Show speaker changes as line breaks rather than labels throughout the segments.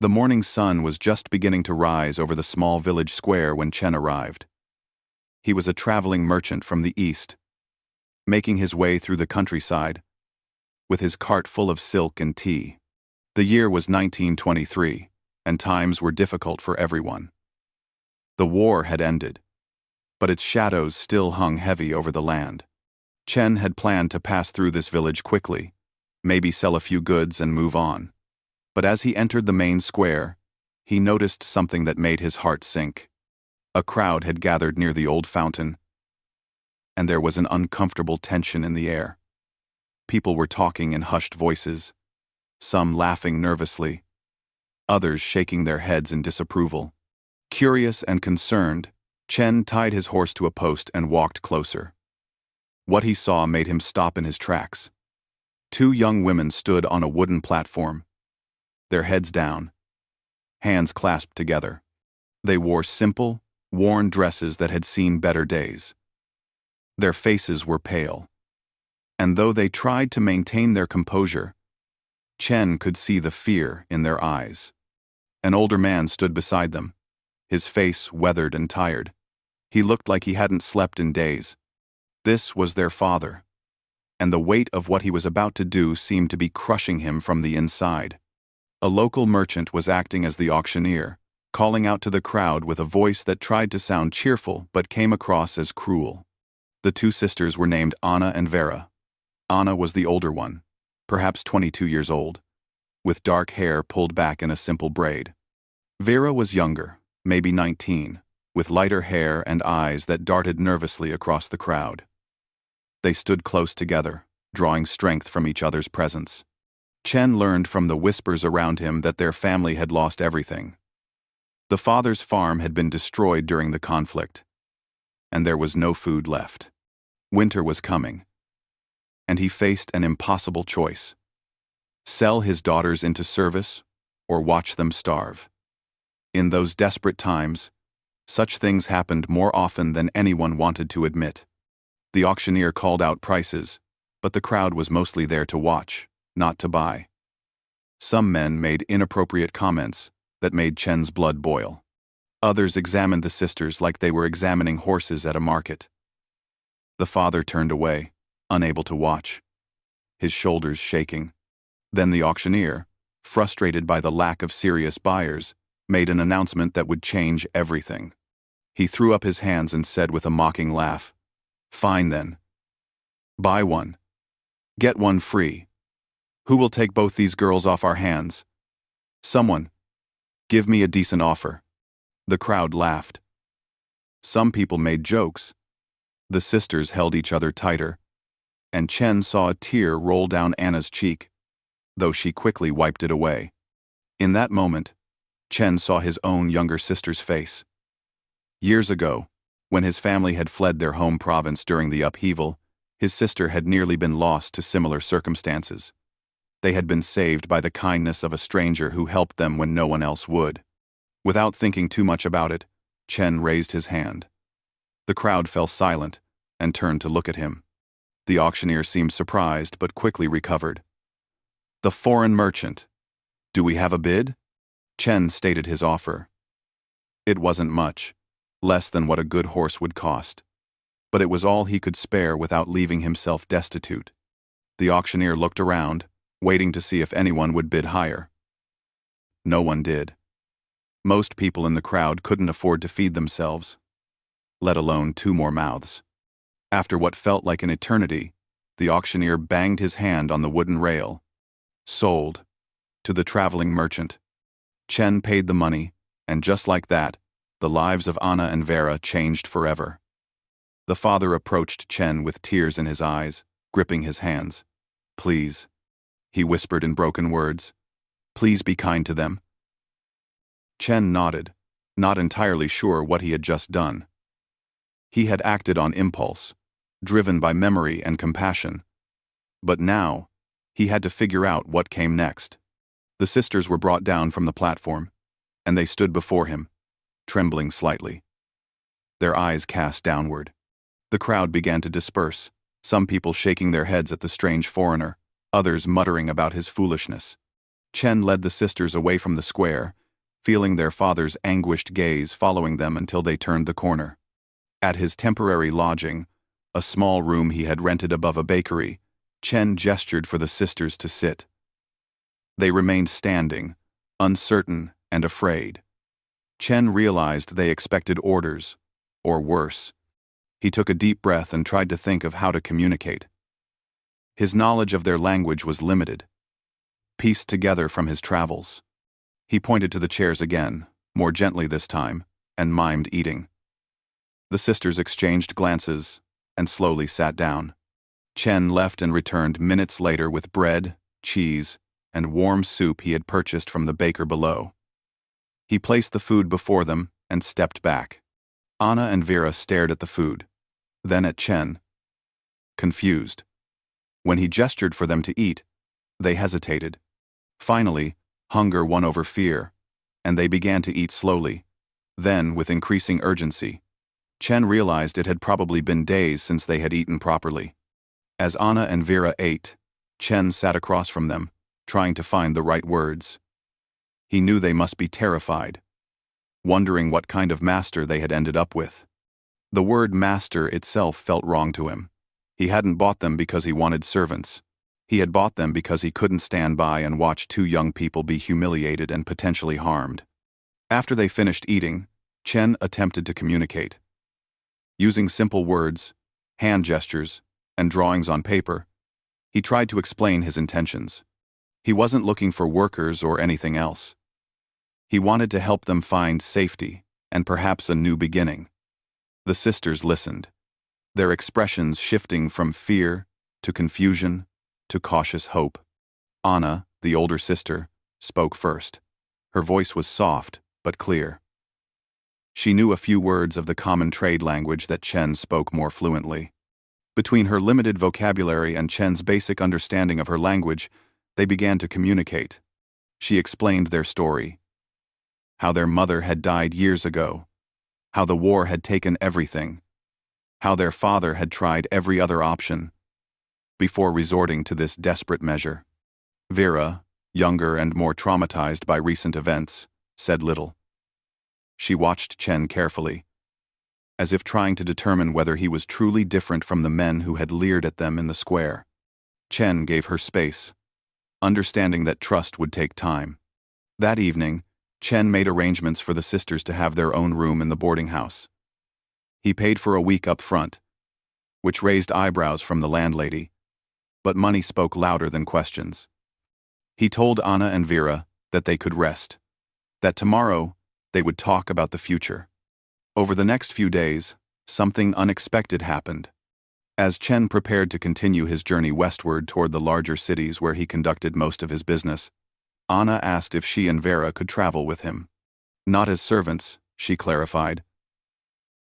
The morning sun was just beginning to rise over the small village square when Chen arrived. He was a traveling merchant from the east, making his way through the countryside, with his cart full of silk and tea. The year was 1923, and times were difficult for everyone. The war had ended, but its shadows still hung heavy over the land. Chen had planned to pass through this village quickly, maybe sell a few goods and move on. But as he entered the main square, he noticed something that made his heart sink. A crowd had gathered near the old fountain, and there was an uncomfortable tension in the air. People were talking in hushed voices, some laughing nervously, others shaking their heads in disapproval. Curious and concerned, Chen tied his horse to a post and walked closer. What he saw made him stop in his tracks. Two young women stood on a wooden platform, their heads down, hands clasped together. They wore simple, worn dresses that had seen better days. Their faces were pale, and though they tried to maintain their composure, Chen could see the fear in their eyes. An older man stood beside them, his face weathered and tired. He looked like he hadn't slept in days. This was their father, and the weight of what he was about to do seemed to be crushing him from the inside. A local merchant was acting as the auctioneer, calling out to the crowd with a voice that tried to sound cheerful but came across as cruel. The two sisters were named Anna and Vera. Anna was the older one, perhaps 22 years old, with dark hair pulled back in a simple braid. Vera was younger, maybe 19, with lighter hair and eyes that darted nervously across the crowd. They stood close together, drawing strength from each other's presence. Chen learned from the whispers around him that their family had lost everything. The father's farm had been destroyed during the conflict, and there was no food left. Winter was coming, and he faced an impossible choice: sell his daughters into service or watch them starve. In those desperate times, such things happened more often than anyone wanted to admit. The auctioneer called out prices, but the crowd was mostly there to watch, not to buy. Some men made inappropriate comments that made Chen's blood boil. Others examined the sisters like they were examining horses at a market. The father turned away, unable to watch, his shoulders shaking. Then the auctioneer, frustrated by the lack of serious buyers, made an announcement that would change everything. He threw up his hands and said with a mocking laugh, "Fine then. Buy one. Get one free. Who will take both these girls off our hands? Someone. Give me a decent offer." The crowd laughed. Some people made jokes. The sisters held each other tighter, and Chen saw a tear roll down Anna's cheek, though she quickly wiped it away. In that moment, Chen saw his own younger sister's face. Years ago, when his family had fled their home province during the upheaval, his sister had nearly been lost to similar circumstances. They had been saved by the kindness of a stranger who helped them when no one else would. Without thinking too much about it, Chen raised his hand. The crowd fell silent and turned to look at him. The auctioneer seemed surprised but quickly recovered. "The foreign merchant. Do we have a bid?" Chen stated his offer. It wasn't much, less than what a good horse would cost. But it was all he could spare without leaving himself destitute. The auctioneer looked around, waiting to see if anyone would bid higher. No one did. Most people in the crowd couldn't afford to feed themselves, let alone 2 more mouths. After what felt like an eternity, the auctioneer banged his hand on the wooden rail. "Sold. To the traveling merchant." Chen paid the money, and just like that, the lives of Anna and Vera changed forever. The father approached Chen with tears in his eyes, gripping his hands. "Please," he whispered in broken words. "Please be kind to them." Chen nodded, not entirely sure what he had just done. He had acted on impulse, driven by memory and compassion. But now, he had to figure out what came next. The sisters were brought down from the platform, and they stood before him, trembling slightly. Their eyes cast downward. The crowd began to disperse, some people shaking their heads at the strange foreigner, others muttering about his foolishness. Chen led the sisters away from the square, feeling their father's anguished gaze following them until they turned the corner. At his temporary lodging, a small room he had rented above a bakery, Chen gestured for the sisters to sit. They remained standing, uncertain and afraid. Chen realized they expected orders, or worse. He took a deep breath and tried to think of how to communicate. His knowledge of their language was limited, pieced together from his travels. He pointed to the chairs again, more gently this time, and mimed eating. The sisters exchanged glances and slowly sat down. Chen left and returned minutes later with bread, cheese, and warm soup he had purchased from the baker below. He placed the food before them and stepped back. Anna and Vera stared at the food, then at Chen, confused. When he gestured for them to eat, they hesitated. Finally, hunger won over fear, and they began to eat slowly. Then, with increasing urgency, Chen realized it had probably been days since they had eaten properly. As Anna and Vera ate, Chen sat across from them, trying to find the right words. He knew they must be terrified, wondering what kind of master they had ended up with. The word master itself felt wrong to him. He hadn't bought them because he wanted servants. He had bought them because he couldn't stand by and watch two young people be humiliated and potentially harmed. After they finished eating, Chen attempted to communicate. Using simple words, hand gestures, and drawings on paper, he tried to explain his intentions. He wasn't looking for workers or anything else. He wanted to help them find safety and perhaps a new beginning. The sisters listened, their expressions shifting from fear to confusion to cautious hope. Anna, the older sister, spoke first. Her voice was soft but clear. She knew a few words of the common trade language that Chen spoke more fluently. Between her limited vocabulary and Chen's basic understanding of her language, they began to communicate. She explained their story, how their mother had died years ago, how the war had taken everything, how their father had tried every other option before resorting to this desperate measure. Vera, younger and more traumatized by recent events, said little. She watched Chen carefully, as if trying to determine whether he was truly different from the men who had leered at them in the square. Chen gave her space, understanding that trust would take time. That evening, Chen made arrangements for the sisters to have their own room in the boarding house. He paid for a week up front, which raised eyebrows from the landlady, but money spoke louder than questions. He told Anna and Vera that they could rest, that tomorrow they would talk about the future. Over the next few days, something unexpected happened. As Chen prepared to continue his journey westward toward the larger cities where he conducted most of his business, Anna asked if she and Vera could travel with him. Not as servants, she clarified,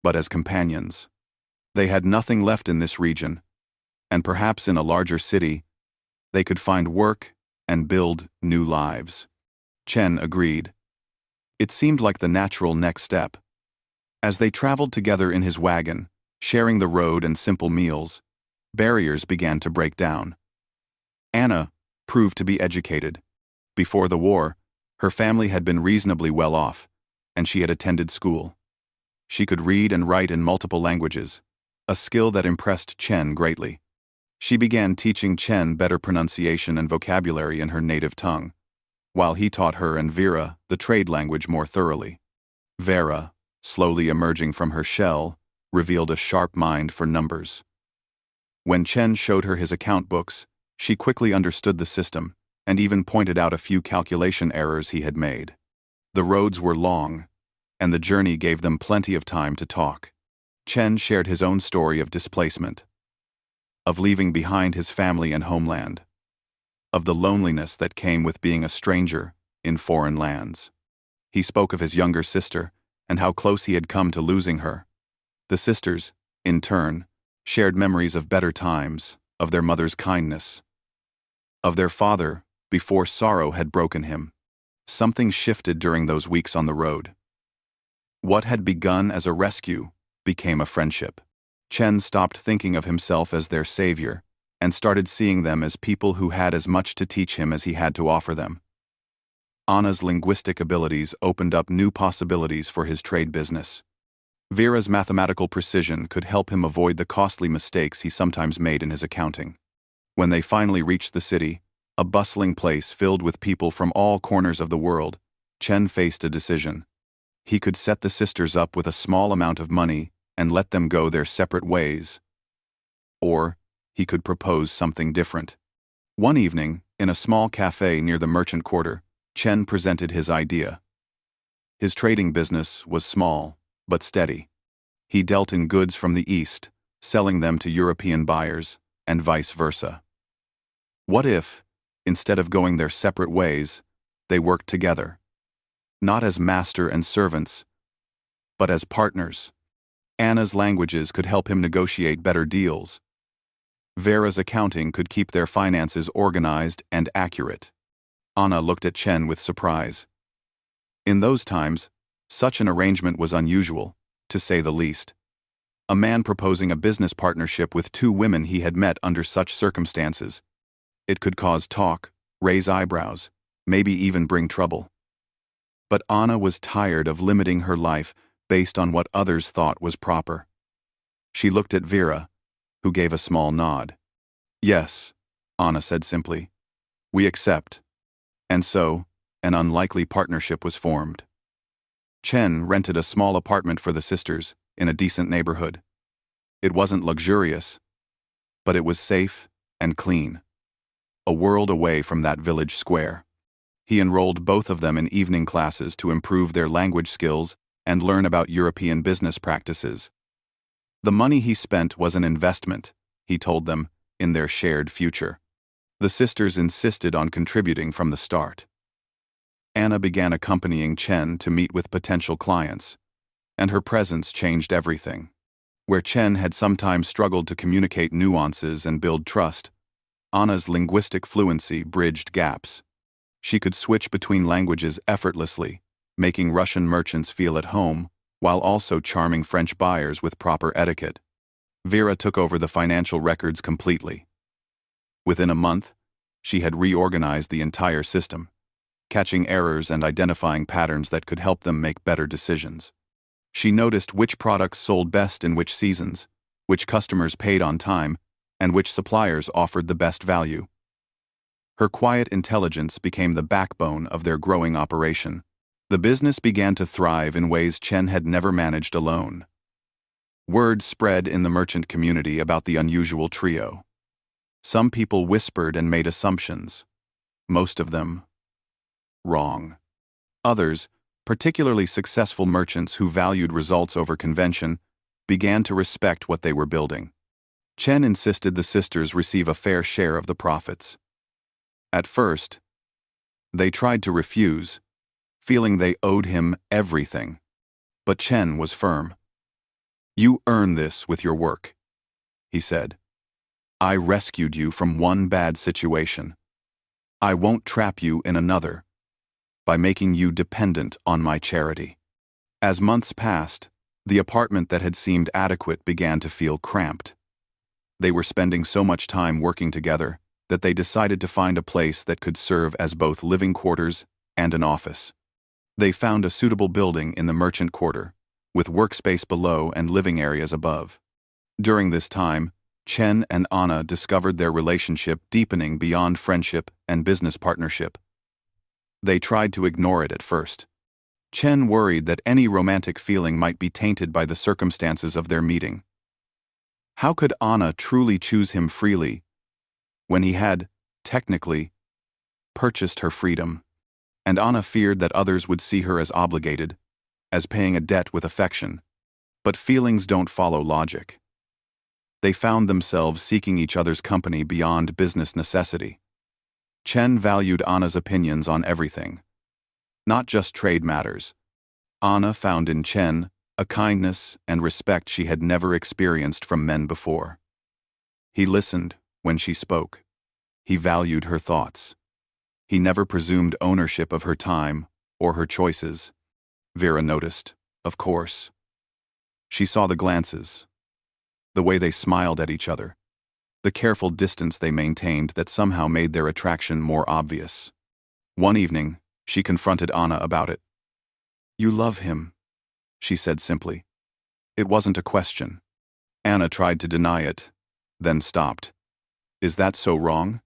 but as companions. They had nothing left in this region, and perhaps in a larger city, they could find work and build new lives. Chen agreed. It seemed like the natural next step. As they traveled together in his wagon, sharing the road and simple meals, barriers began to break down. Anna proved to be educated. Before the war, her family had been reasonably well off, and she had attended school. She could read and write in multiple languages, a skill that impressed Chen greatly. She began teaching Chen better pronunciation and vocabulary in her native tongue, while he taught her and Vera the trade language more thoroughly. Vera, slowly emerging from her shell, revealed a sharp mind for numbers. When Chen showed her his account books, she quickly understood the system and even pointed out a few calculation errors he had made. The roads were long, and the journey gave them plenty of time to talk. Chen shared his own story of displacement, of leaving behind his family and homeland, of the loneliness that came with being a stranger in foreign lands. He spoke of his younger sister and how close he had come to losing her. The sisters, in turn, shared memories of better times, of their mother's kindness, of their father before sorrow had broken him. Something shifted during those weeks on the road. What had begun as a rescue became a friendship. Chen stopped thinking of himself as their savior and started seeing them as people who had as much to teach him as he had to offer them. Anna's linguistic abilities opened up new possibilities for his trade business. Vera's mathematical precision could help him avoid the costly mistakes he sometimes made in his accounting. When they finally reached the city, a bustling place filled with people from all corners of the world, Chen faced a decision. He could set the sisters up with a small amount of money and let them go their separate ways. Or he could propose something different. One evening, in a small cafe near the merchant quarter, Chen presented his idea. His trading business was small, but steady. He dealt in goods from the East, selling them to European buyers, and vice versa. What if, instead of going their separate ways, they worked together? Not as master and servants, but as partners. Anna's languages could help him negotiate better deals. Vera's accounting could keep their finances organized and accurate. Anna looked at Chen with surprise. In those times, such an arrangement was unusual, to say the least. A man proposing a business partnership with two women he had met under such circumstances. It could cause talk, raise eyebrows, maybe even bring trouble. But Anna was tired of limiting her life based on what others thought was proper. She looked at Vera, who gave a small nod. Yes, Anna said simply. We accept. And so, an unlikely partnership was formed. Chen rented a small apartment for the sisters in a decent neighborhood. It wasn't luxurious, but it was safe and clean. A world away from that village square. He enrolled both of them in evening classes to improve their language skills and learn about European business practices. The money he spent was an investment, he told them, in their shared future. The sisters insisted on contributing from the start. Anna began accompanying Chen to meet with potential clients, and her presence changed everything. Where Chen had sometimes struggled to communicate nuances and build trust, Anna's linguistic fluency bridged gaps. She could switch between languages effortlessly, making Russian merchants feel at home, while also charming French buyers with proper etiquette. Vera took over the financial records completely. Within a month, she had reorganized the entire system, catching errors and identifying patterns that could help them make better decisions. She noticed which products sold best in which seasons, which customers paid on time, and which suppliers offered the best value. Her quiet intelligence became the backbone of their growing operation. The business began to thrive in ways Chen had never managed alone. Word spread in the merchant community about the unusual trio. Some people whispered and made assumptions, most of them wrong. Others, particularly successful merchants who valued results over convention, began to respect what they were building. Chen insisted the sisters receive a fair share of the profits. At first, they tried to refuse, feeling they owed him everything. But Chen was firm. You earn this with your work, he said. I rescued you from one bad situation. I won't trap you in another by making you dependent on my charity. As months passed, the apartment that had seemed adequate began to feel cramped. They were spending so much time working together that they decided to find a place that could serve as both living quarters and an office. They found a suitable building in the merchant quarter, with workspace below and living areas above. During this time, Chen and Anna discovered their relationship deepening beyond friendship and business partnership. They tried to ignore it at first. Chen worried that any romantic feeling might be tainted by the circumstances of their meeting. How could Anna truly choose him freely when he had, technically, purchased her freedom? And Anna feared that others would see her as obligated, as paying a debt with affection. But feelings don't follow logic. They found themselves seeking each other's company beyond business necessity. Chen valued Anna's opinions on everything, not just trade matters. Anna found in Chen a kindness and respect she had never experienced from men before. He listened when she spoke. He valued her thoughts. He never presumed ownership of her time or her choices. Vera noticed, of course. She saw the glances, the way they smiled at each other, the careful distance they maintained that somehow made their attraction more obvious. One evening, She confronted Anna about it. "You love him," she said simply. It wasn't a question. Anna tried to deny it, then stopped. "Is that so wrong?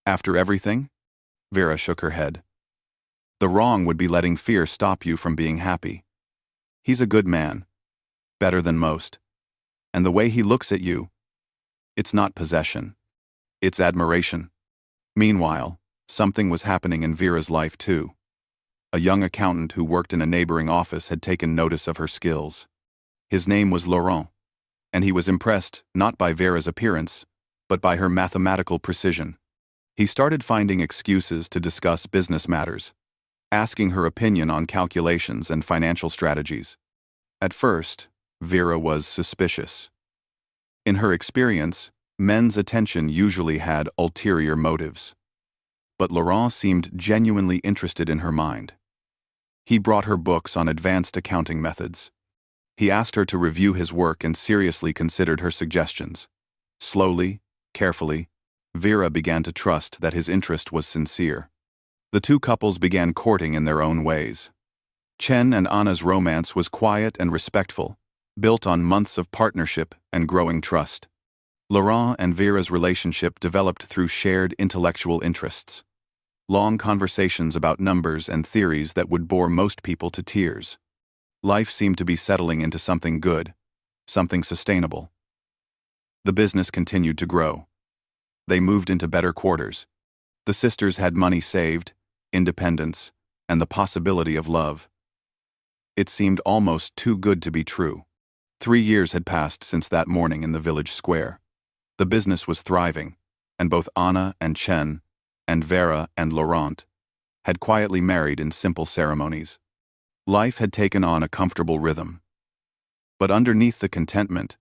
After everything?" Vera shook her head. "The wrong would be letting fear stop you from being happy. He's a good man, better than most. And the way he looks at you, it's not possession. It's admiration." Meanwhile, something was happening in Vera's life too. A young accountant who worked in a neighboring office had taken notice of her skills. His name was Laurent, and he was impressed not by Vera's appearance, but by her mathematical precision. He started finding excuses to discuss business matters, asking her opinion on calculations and financial strategies. At first, Vera was suspicious. In her experience, men's attention usually had ulterior motives. But Laurent seemed genuinely interested in her mind. He brought her books on advanced accounting methods. He asked her to review his work and seriously considered her suggestions. Slowly, carefully, Vera began to trust that his interest was sincere. The two couples began courting in their own ways. Chen and Anna's romance was quiet and respectful, built on months of partnership and growing trust. Laurent and Vera's relationship developed through shared intellectual interests. Long conversations about numbers and theories that would bore most people to tears. Life seemed to be settling into something good, something sustainable. The business continued to grow. They moved into better quarters. The sisters had money saved, independence, and the possibility of love. It seemed almost too good to be true. 3 years had passed since that morning in the village square. The business was thriving, and both Anna and Chen, and Vera and Laurent, had quietly married in simple ceremonies. Life had taken on a comfortable rhythm. But underneath the contentment,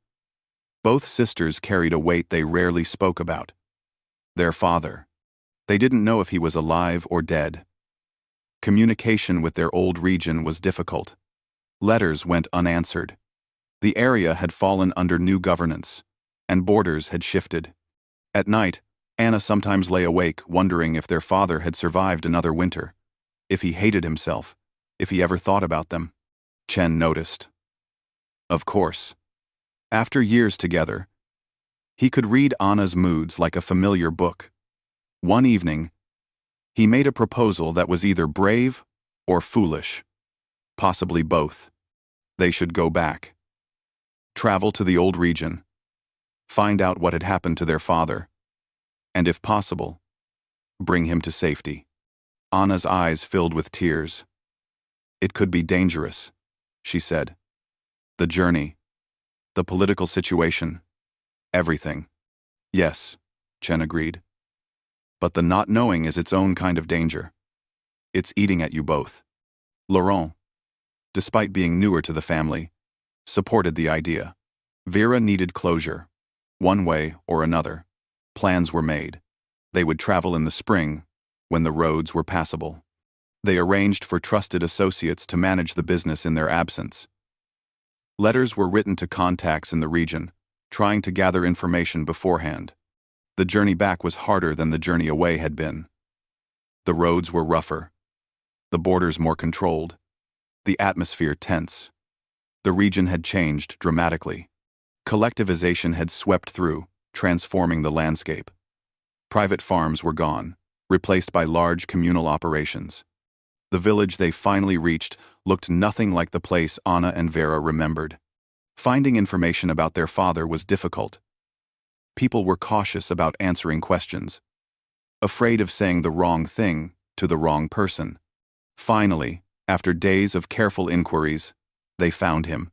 both sisters carried a weight they rarely spoke about. Their father. They didn't know if he was alive or dead. Communication with their old region was difficult. Letters went unanswered. The area had fallen under new governance, and borders had shifted. At night, Anna sometimes lay awake wondering if their father had survived another winter, if he hated himself, if he ever thought about them. Chen noticed. Of course. After years together, he could read Anna's moods like a familiar book. One evening, he made a proposal that was either brave or foolish, possibly both. They should go back. Travel to the old region, find out what had happened to their father, and if possible, bring him to safety. Anna's eyes filled with tears. "It could be dangerous," she said. "The journey, the political situation, everything." "Yes," Chen agreed. "But the not knowing is its own kind of danger. It's eating at you both." Laurent, despite being newer to the family, supported the idea. Vera needed closure. One way or another. Plans were made. They would travel in the spring, when the roads were passable. They arranged for trusted associates to manage the business in their absence. Letters were written to contacts in the region, trying to gather information beforehand. The journey back was harder than the journey away had been. The roads were rougher. The borders more controlled. The atmosphere tense. The region had changed dramatically. Collectivization had swept through, transforming the landscape. Private farms were gone, replaced by large communal operations. The village they finally reached looked nothing like the place Anna and Vera remembered. Finding information about their father was difficult. People were cautious about answering questions, afraid of saying the wrong thing to the wrong person. Finally, after days of careful inquiries, they found him.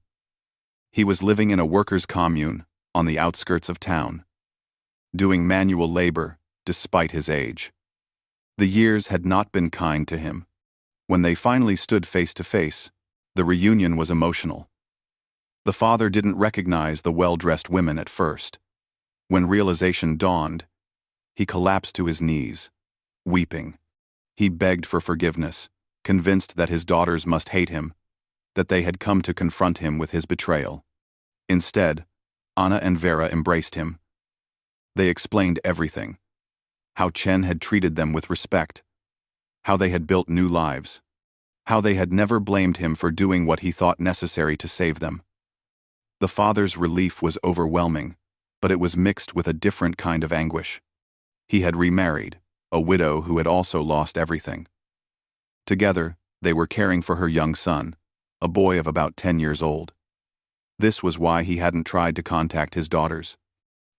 He was living in a workers' commune on the outskirts of town, doing manual labor despite his age. The years had not been kind to him. When they finally stood face to face, the reunion was emotional. The father didn't recognize the well-dressed women at first. When realization dawned, he collapsed to his knees, weeping. He begged for forgiveness, convinced that his daughters must hate him, that they had come to confront him with his betrayal. Instead, Anna and Vera embraced him. They explained everything. How Chen had treated them with respect, how they had built new lives, how they had never blamed him for doing what he thought necessary to save them. The father's relief was overwhelming, but it was mixed with a different kind of anguish. He had remarried, a widow who had also lost everything. Together, they were caring for her young son, a boy of about 10 years old. This was why he hadn't tried to contact his daughters.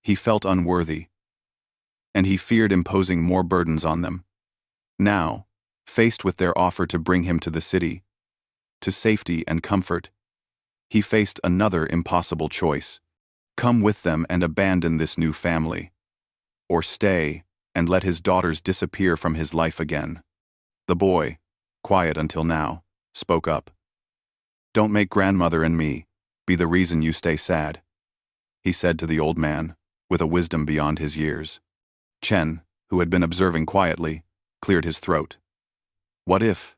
He felt unworthy, and he feared imposing more burdens on them. Now, faced with their offer to bring him to the city, to safety and comfort, he faced another impossible choice: come with them and abandon this new family, or stay and let his daughters disappear from his life again. The boy, quiet until now, spoke up. "Don't make grandmother and me be the reason you stay sad," he said to the old man, with a wisdom beyond his years. Chen, who had been observing quietly, cleared his throat. "What if,"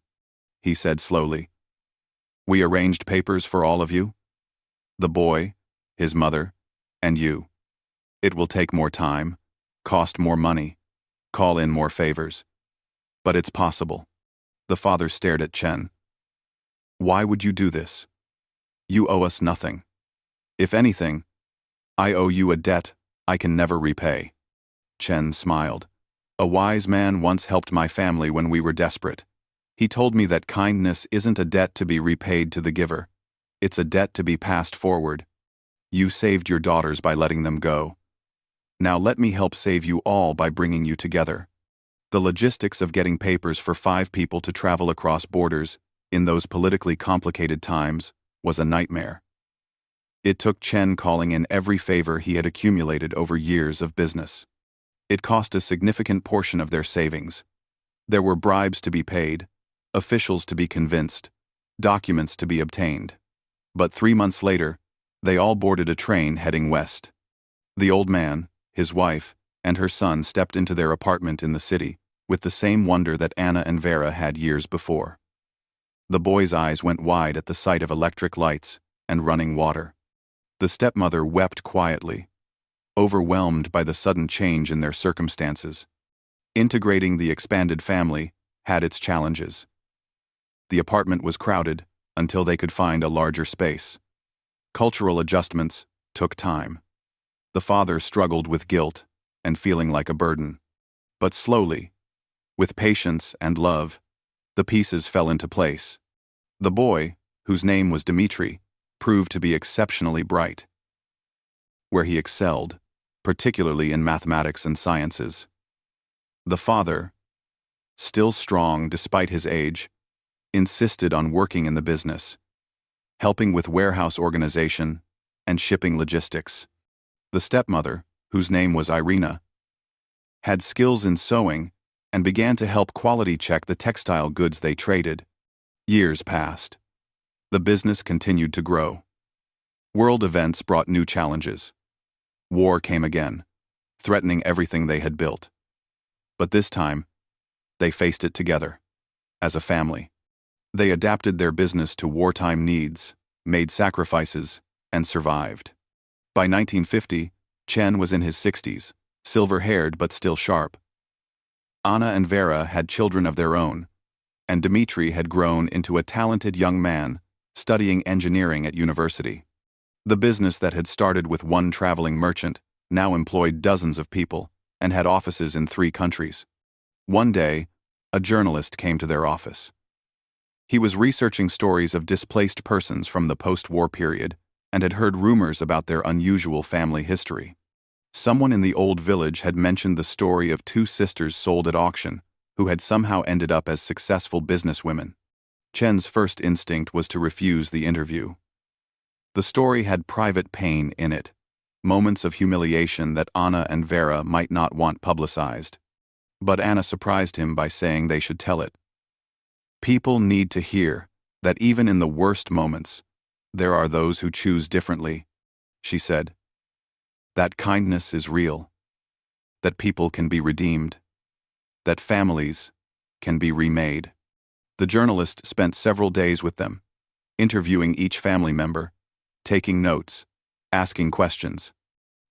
he said slowly, "we arranged papers for all of you? The boy, his mother, and you. It will take more time, cost more money, call in more favors. But it's possible." The father stared at Chen. "Why would you do this? You owe us nothing. If anything, I owe you a debt I can never repay." Chen smiled. "A wise man once helped my family when we were desperate. He told me that kindness isn't a debt to be repaid to the giver. It's a debt to be passed forward. You saved your daughters by letting them go. Now let me help save you all by bringing you together." The logistics of getting papers for 5 people to travel across borders, in those politically complicated times, was a nightmare. It took Chen calling in every favor he had accumulated over years of business. It cost a significant portion of their savings. There were bribes to be paid, officials to be convinced, documents to be obtained. But 3 months later, they all boarded a train heading west. The old man, his wife, and her son stepped into their apartment in the city, with the same wonder that Anna and Vera had years before. The boy's eyes went wide at the sight of electric lights and running water. The stepmother wept quietly, overwhelmed by the sudden change in their circumstances. Integrating the expanded family had its challenges. The apartment was crowded until they could find a larger space. Cultural adjustments took time. The father struggled with guilt and feeling like a burden. But slowly, with patience and love, the pieces fell into place. The boy, whose name was Dmitri, proved to be exceptionally bright, where he excelled, particularly in mathematics and sciences. The father, still strong despite his age, insisted on working in the business, helping with warehouse organization and shipping logistics. The stepmother, whose name was Irina, had skills in sewing and began to help quality check the textile goods they traded. Years passed. The business continued to grow. World events brought new challenges. War came again, threatening everything they had built. But this time, they faced it together, as a family. They adapted their business to wartime needs, made sacrifices, and survived. By 1950, Chen was in his 60s, silver-haired but still sharp. Anna and Vera had children of their own, and Dmitri had grown into a talented young man, studying engineering at university. The business that had started with one traveling merchant now employed dozens of people and had offices in 3 countries. One day, a journalist came to their office. He was researching stories of displaced persons from the post-war period and had heard rumors about their unusual family history. Someone in the old village had mentioned the story of 2 sisters sold at auction who had somehow ended up as successful businesswomen. Chen's first instinct was to refuse the interview. The story had private pain in it, moments of humiliation that Anna and Vera might not want publicized. But Anna surprised him by saying they should tell it. "People need to hear that even in the worst moments, there are those who choose differently," she said. "That kindness is real, that people can be redeemed, that families can be remade." The journalist spent several days with them, interviewing each family member, taking notes, asking questions.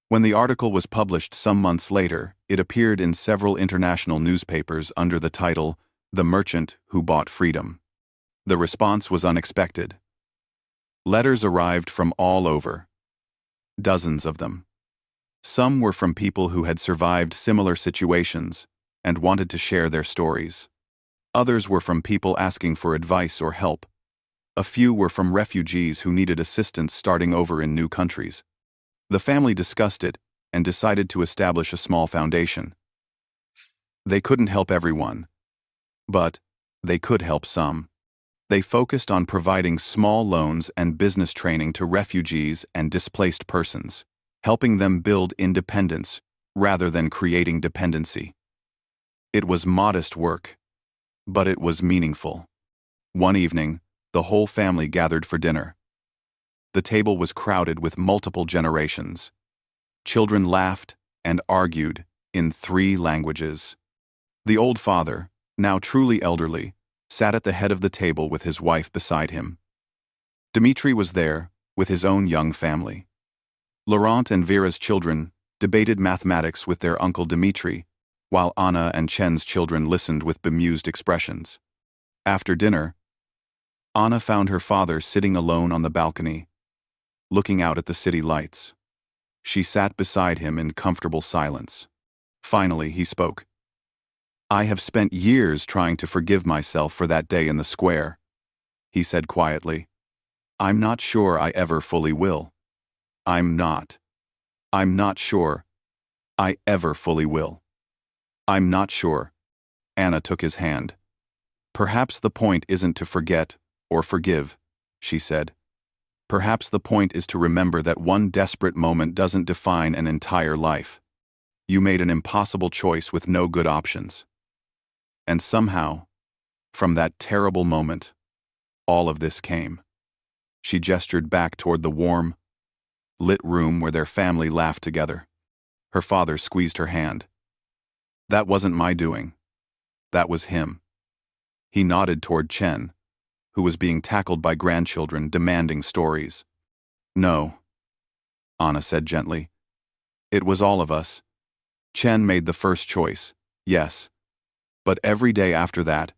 When the article was published some months later, it appeared in several international newspapers under the title The merchant who bought freedom. The response was unexpected. Letters arrived from all over. Dozens of them. Some were from people who had survived similar situations and wanted to share their stories. Others were from people asking for advice or help. A few were from refugees who needed assistance starting over in new countries. The family discussed it and decided to establish a small foundation. They couldn't help everyone, but they could help some. They focused on providing small loans and business training to refugees and displaced persons, helping them build independence rather than creating dependency. It was modest work, but it was meaningful. One evening, the whole family gathered for dinner. The table was crowded with multiple generations. Children laughed and argued in 3 languages. The old father, now truly elderly, sat at the head of the table with his wife beside him. Dmitri was there with his own young family. Laurent and Vera's children debated mathematics with their uncle Dmitri, while Anna and Chen's children listened with bemused expressions. After dinner, Anna found her father sitting alone on the balcony, looking out at the city lights. She sat beside him in comfortable silence. Finally, he spoke. "I have spent years trying to forgive myself for that day in the square," he said quietly. "I'm not sure I ever fully will. I'm not sure I ever fully will. I'm not sure." Anna took his hand. "Perhaps the point isn't to forget or forgive," she said. "Perhaps the point is to remember that one desperate moment doesn't define an entire life. You made an impossible choice with no good options. And somehow, from that terrible moment, all of this came." She gestured back toward the warm, lit room where their family laughed together. Her father squeezed her hand. "That wasn't my doing. That was him." He nodded toward Chen, who was being tackled by grandchildren demanding stories. "No," Anna said gently. "It was all of us. Chen made the first choice, yes. But every day after that,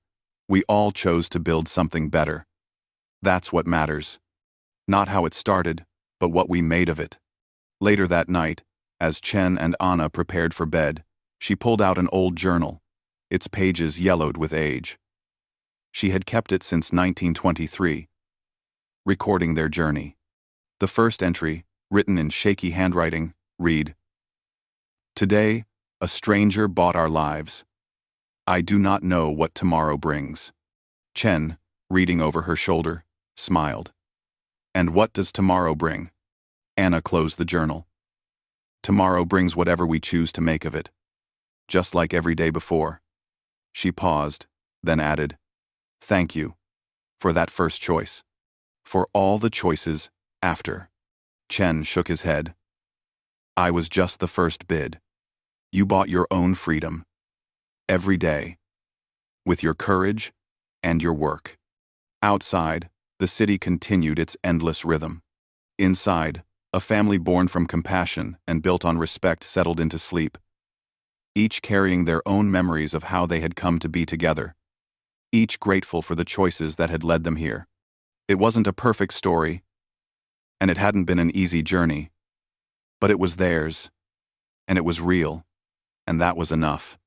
we all chose to build something better. That's what matters. Not how it started, but what we made of it." Later that night, as Chen and Anna prepared for bed, she pulled out an old journal, its pages yellowed with age. She had kept it since 1923, recording their journey. The first entry, written in shaky handwriting, read, "Today, a stranger bought our lives. I do not know what tomorrow brings." Chen, reading over her shoulder, smiled. "And what does tomorrow bring?" Anna closed the journal. "Tomorrow brings whatever we choose to make of it. Just like every day before." She paused, then added, "Thank you for that first choice. For all the choices after." Chen shook his head. "I was just the first bid. You bought your own freedom. Every day. With your courage and your work." Outside, the city continued its endless rhythm. Inside, a family born from compassion and built on respect settled into sleep, each carrying their own memories of how they had come to be together, each grateful for the choices that had led them here. It wasn't a perfect story, and it hadn't been an easy journey, but it was theirs, and it was real, and that was enough.